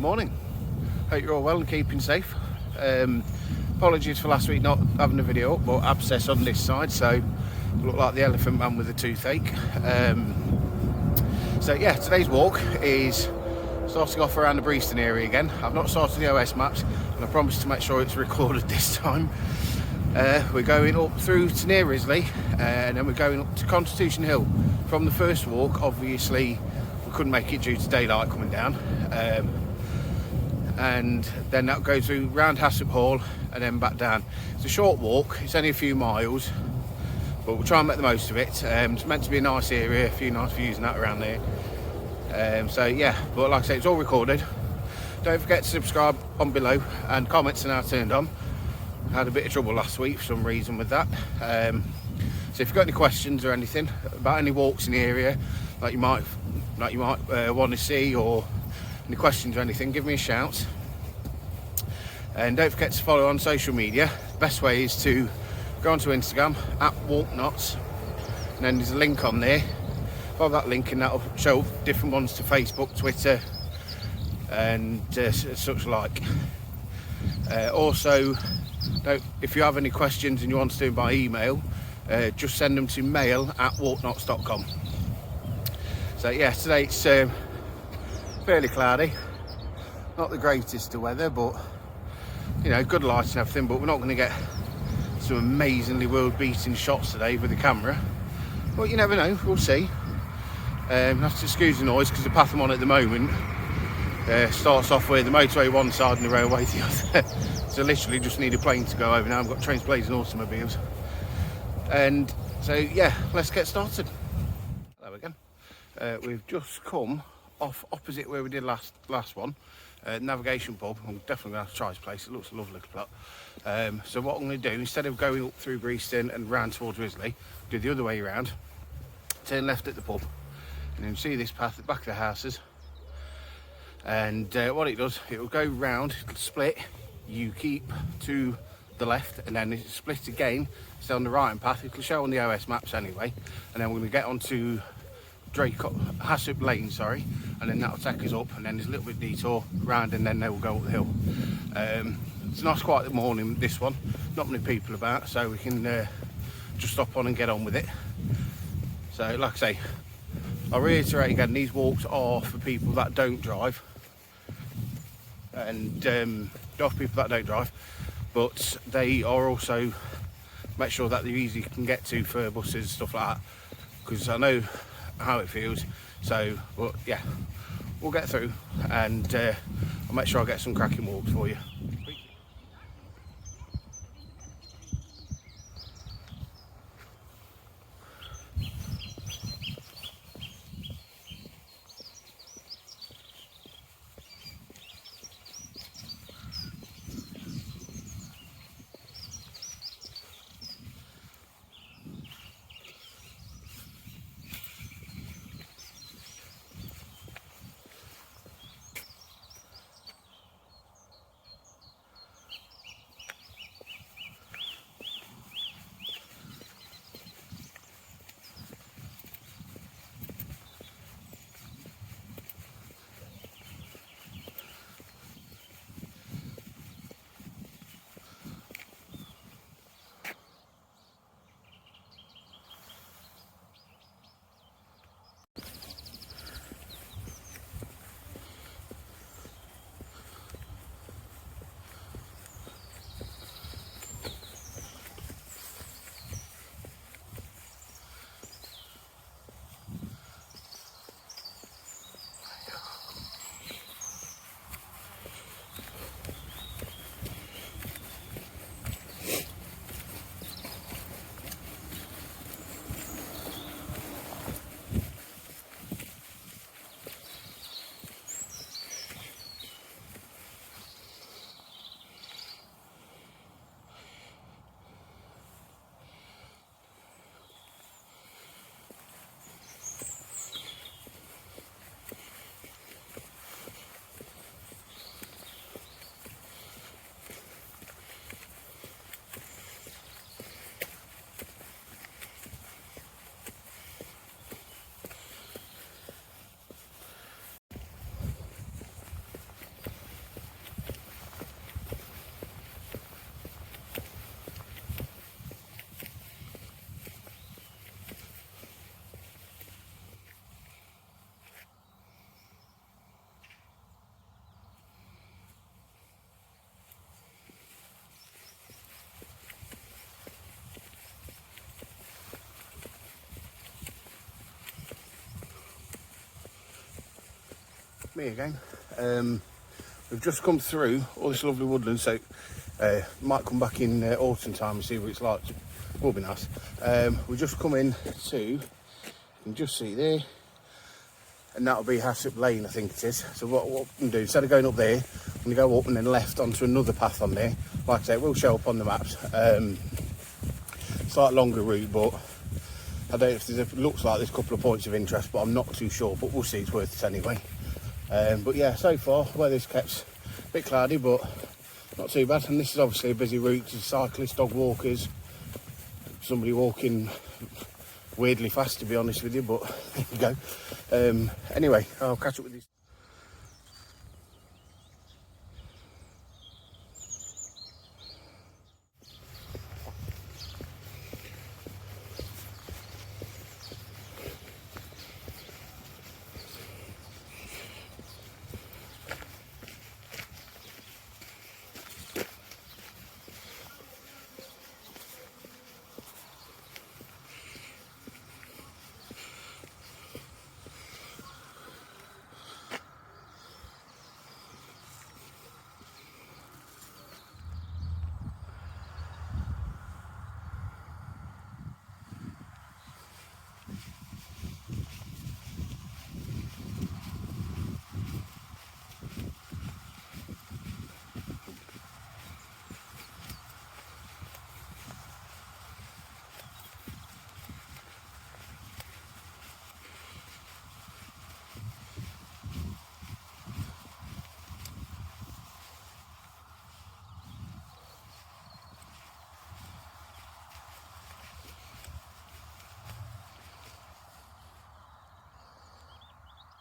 morning. Hope you're all well and keeping safe. Apologies for last week not having a video up, but abscess on this side, so look like the elephant man with a toothache. So yeah, today's walk is starting off around the Breaston area again. I've not started the OS maps, and I promise to make sure it's recorded this time. We're going up through to near Risley, and then we're going up to Constitution Hill. From the first walk, obviously we couldn't make it due to daylight coming down, and then that goes through round Hopwell Hall and then back down. It's a short walk, it's only a few miles, but we'll try and make the most of it. It's meant to be a nice area, a few nice views and that around there. So yeah, but like I say, it's all recorded. Don't forget to subscribe on below, and comments are now turned on. I had a bit of trouble last week for some reason with that. So if you've got any questions or anything about any walks in the area that you might want to see, or any questions or anything, give me a shout. And don't forget to follow on social media. The best way is to go onto Instagram @walknots, and then there's a link on there. Follow that link and that'll show different ones to Facebook, Twitter and such like. Also, if you have any questions and you want to do them by email, just send them to mail@walknots.com. So yeah, today it's fairly cloudy, not the greatest of weather, but you know, good light and everything. But we're not going to get some amazingly world-beating shots today with the camera, but you never know, we'll see. Have to excuse the noise because the path I'm on at the moment starts off with the motorway one side and the railway the other. So literally just need a plane to go over now. I've got trains, planes and automobiles. And so yeah, let's get started. Hello again. We've just come off opposite where we did last one, Navigation Pub. I'm definitely going to have to try this place. It looks a lovely plot. So what I'm going to do, instead of going up through Breaston and round towards Risley, do the other way around, turn left at the pub, and then you see this path at the back of the houses. And what it does, it will go round, it'll split, you keep to the left, and then it's split again, stay on the right hand path. It'll show on the OS maps anyway, and then we're going to get onto Hassop Lane, and then that'll take us up, and then there's a little bit detour round, and then they will go up the hill. It's a nice quiet morning, this one, not many people about, so we can just stop on and get on with it. So like I say, I'll reiterate again, these walks are for people that don't drive, and not for people that don't drive, but they are also, make sure that they're easy can get to for buses and stuff like that, because I know how it feels. So but yeah, we'll get through, and I'll make sure I get some cracking walks for you. me again. We've just come through all this lovely woodland, so might come back in autumn time and see what it's like. Will be nice. We've just come in to, you can just see there, and that'll be Hassop Lane, I think it is. So what we can do, instead of going up there, I'm going to go up and then left onto another path on there. Like I say, it will show up on the maps. Slightly longer route, but I don't know if it looks like there's a couple of points of interest, but I'm not too sure, but we'll see, it's worth it anyway. But yeah, so far, weather's kept a bit cloudy, but not too bad. And this is obviously a busy route. There's cyclists, dog walkers, somebody walking weirdly fast, to be honest with you, but there you go. Anyway, I'll catch up with you.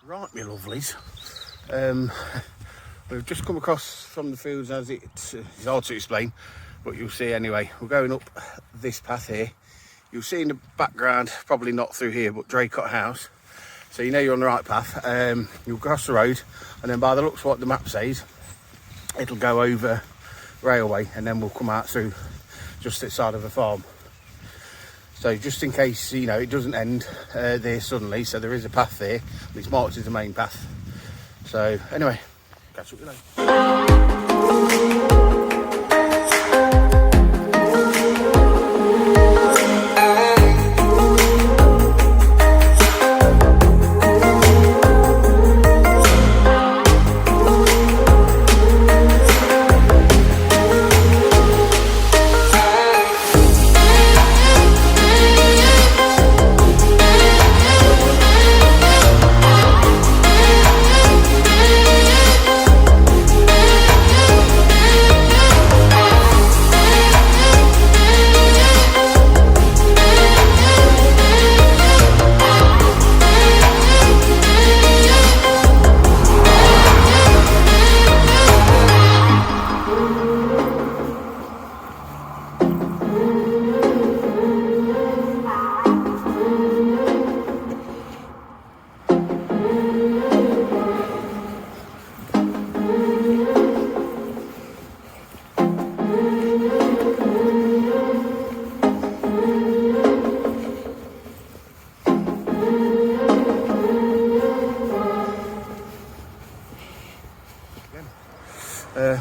Right, my lovelies. We've just come across from the fields, as it's hard to explain, but you'll see anyway. We're going up this path here. You'll see in the background, probably not through here, but Draycott House. So you know you're on the right path. You'll cross the road, and then by the looks of what the map says, it'll go over railway, and then we'll come out through just this side of the farm. So just in case, you know, it doesn't end there suddenly, so there is a path there, and it's marked as the main path. So anyway, catch up with you later.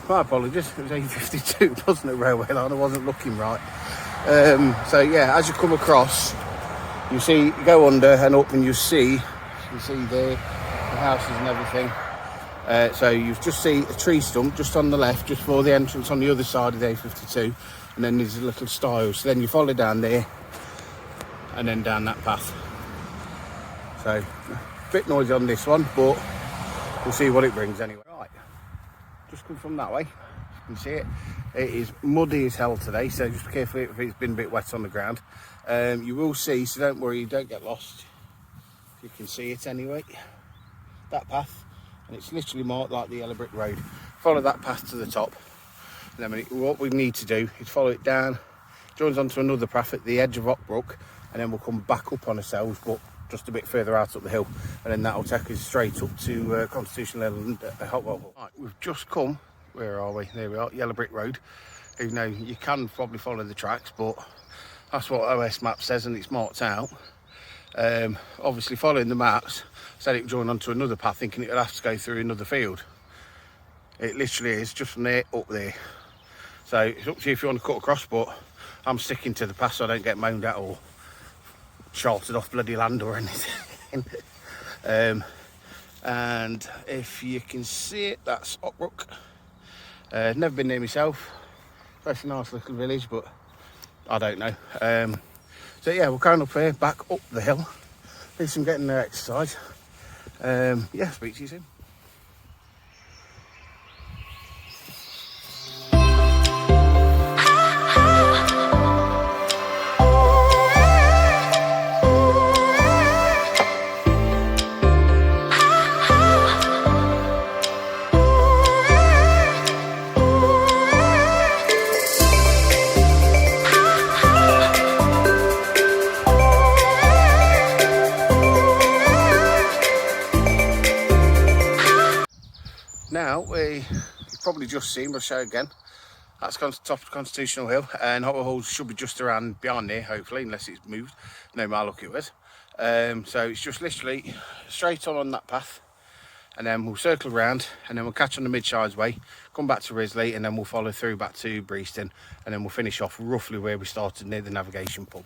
My apologies, it was A52, wasn't it, railway line? I wasn't looking right. So yeah, as you come across, you see, you go under and up, and you see there the houses and everything. So you just see a tree stump just on the left, just for the entrance on the other side of the A52, and then there's a little stile. So then you follow down there, and then down that path. So a bit noisy on this one, but we'll see what it brings anyway. Right. Just come from that way, you can see it. It is muddy as hell today, so just be careful if it's been a bit wet on the ground. You will see, so don't worry, you don't get lost. You can see it anyway, that path, and it's literally marked like the yellow brick road. Follow that path to the top, and then what we need to do is follow it down, joins onto another path at the edge of Rockbrook, and then we'll come back up on ourselves, but just a bit further out up the hill, and then that'll take us straight up to Constitution Level and Hopwell Hall. Right, we've just come, where are we? There we are, Yellow Brick Road. Even though you can probably follow the tracks, but that's what OS map says, and it's marked out. Obviously following the maps, said it joined onto another path thinking it would have to go through another field. It literally is just from there up there. So it's up to you if you want to cut across, but I'm sticking to the path so I don't get moaned at or charted off bloody land or anything. And if you can see it, that's Ockbrook. Never been there myself. It's a nice little village, but I don't know. So yeah, we're going up here, back up the hill. Do some getting their exercise. Yeah, speak to you soon. Now, you've probably just seen, but I'll show you again. That's gone to the top of Constitutional Hill, and Hopwell Hall should be just around behind there, hopefully, unless it's moved. No matter luck it was. So it's just literally straight on that path, and then we'll circle around, and then we'll catch on the Midsides Way, come back to Risley, and then we'll follow through back to Breaston, and then we'll finish off roughly where we started, near the navigation pub.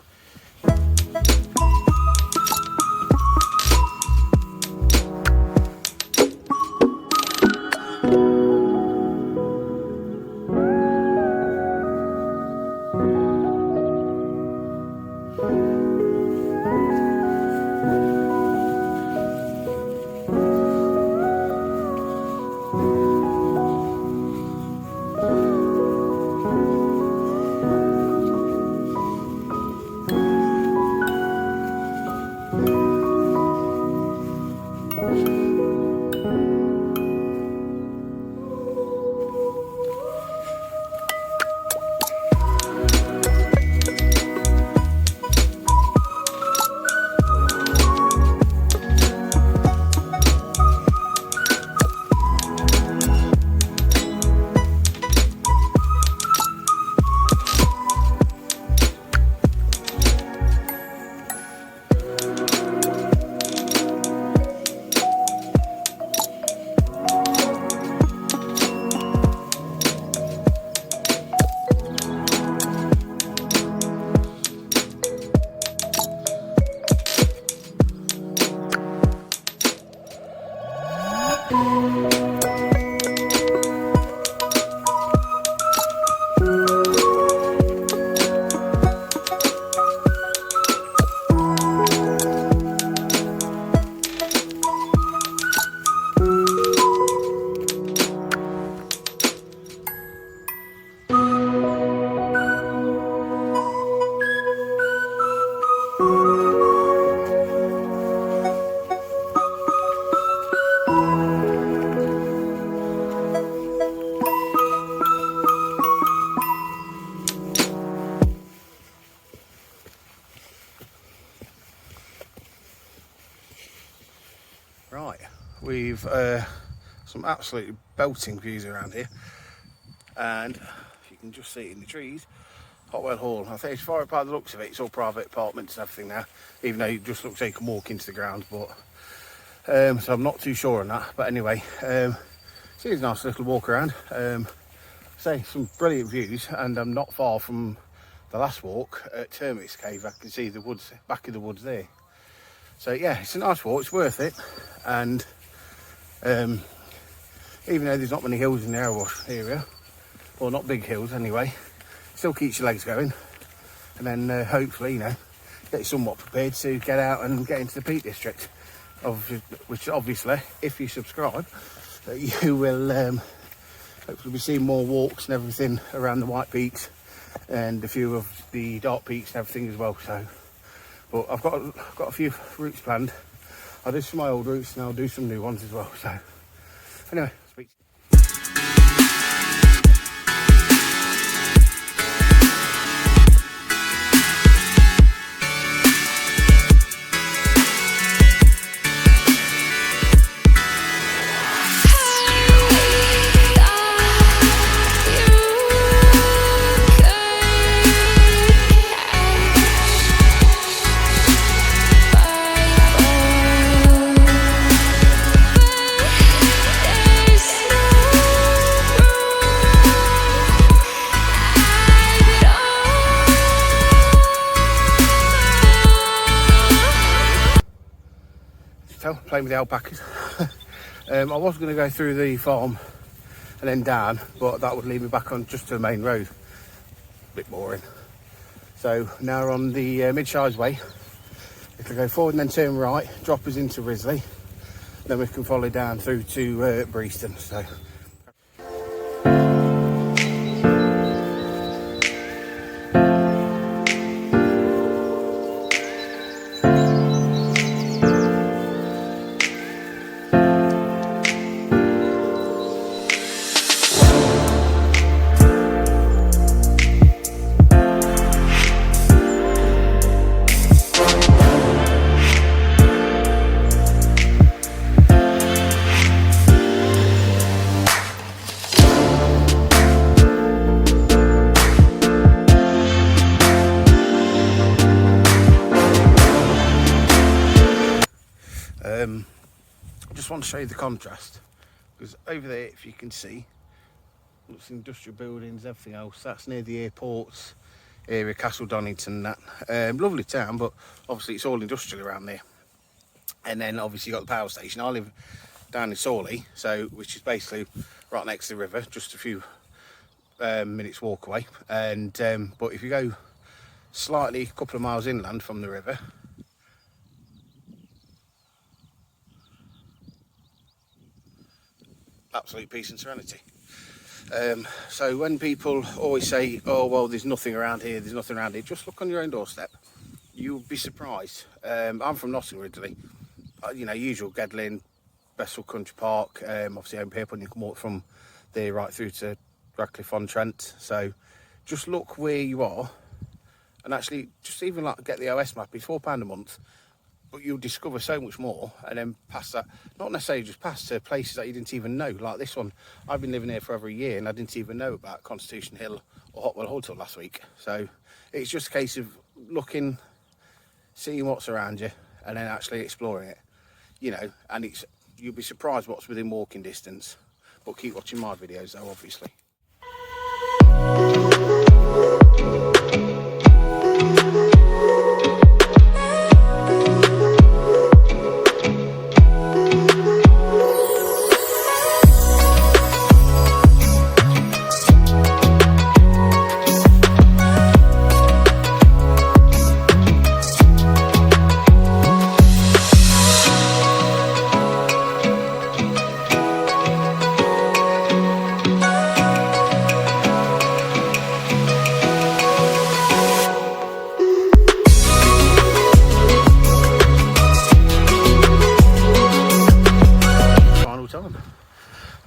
Right, we've some absolutely belting views around here, and you can just see it in the trees. Hopwell Hall. I think as far as by the looks of it, it's all private apartments and everything now, even though it just looks like you can walk into the ground, but so I'm not too sure on that. But anyway, it's a nice little walk around. Say some brilliant views, and I'm not far from the last walk at Termites Cave. I can see the woods, back of the woods there. So yeah, it's a nice walk, it's worth it. And even though there's not many hills in the area, or not big hills anyway, still keeps your legs going. And then hopefully, you know, get somewhat prepared to get out and get into the Peak District, which obviously, if you subscribe, you will hopefully be seeing more walks and everything around the White Peaks and a few of the dark peaks and everything as well. So, but I've got a few routes planned. I'll do some of my old routes and I'll do some new ones as well. So anyway, speak. playing with the alpacas. I was going to go through the farm and then down, but that would lead me back on just to the main road. A bit boring. So now we're on the mid-size way. It'll go forward and then turn right, drop us into Risley. Then we can follow down through to Breaston. So. I just want to show you the contrast, because over there, if you can see, looks industrial buildings, everything else. That's near the airports area, Castle Donington. That lovely town, but obviously it's all industrial around there. And then obviously you got the power station. I live down in Sawley, which is basically right next to the river, just a few minutes walk away. And but if you go slightly, a couple of miles inland from the river, absolute peace and serenity. So when people always say, oh well, there's nothing around here, just look on your own doorstep. You'll be surprised. I'm from Nottingham originally, usual Gedling, Bessel Country Park, obviously home Pierpont. You can walk from there right through to Radcliffe-on-Trent. So just look where you are, and actually just even like get the OS map. It's £4 a month, but you'll discover so much more. And then past that, not necessarily just past to places that you didn't even know, like this one. I've been living here for over a year and I didn't even know about Constitution Hill or Hopwell Hall till last week. So it's just a case of looking, seeing what's around you, and then actually exploring it, and you'll be surprised what's within walking distance. But keep watching my videos though, obviously.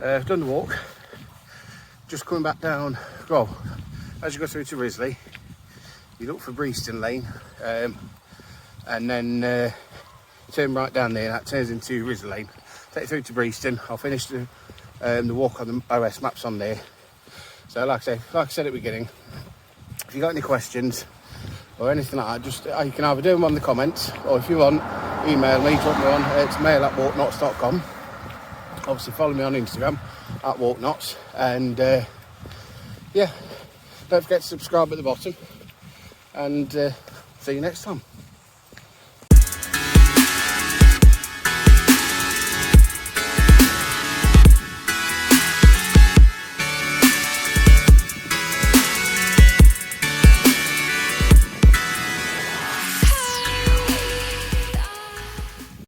I've done the walk, just coming back down. Well, as you go through to Risley, you look for Breaston Lane, and then turn right down there. That turns into Risley Lane. Take you through to Breaston. I'll finish the walk on the OS maps on there. So like I said at the beginning, if you got any questions or anything like that, just you can either do them on the comments, or if you want, email me, drop me on. It's mail@walknots.com. Obviously follow me on Instagram @walknots, and yeah, don't forget to subscribe at the bottom, and see you next time.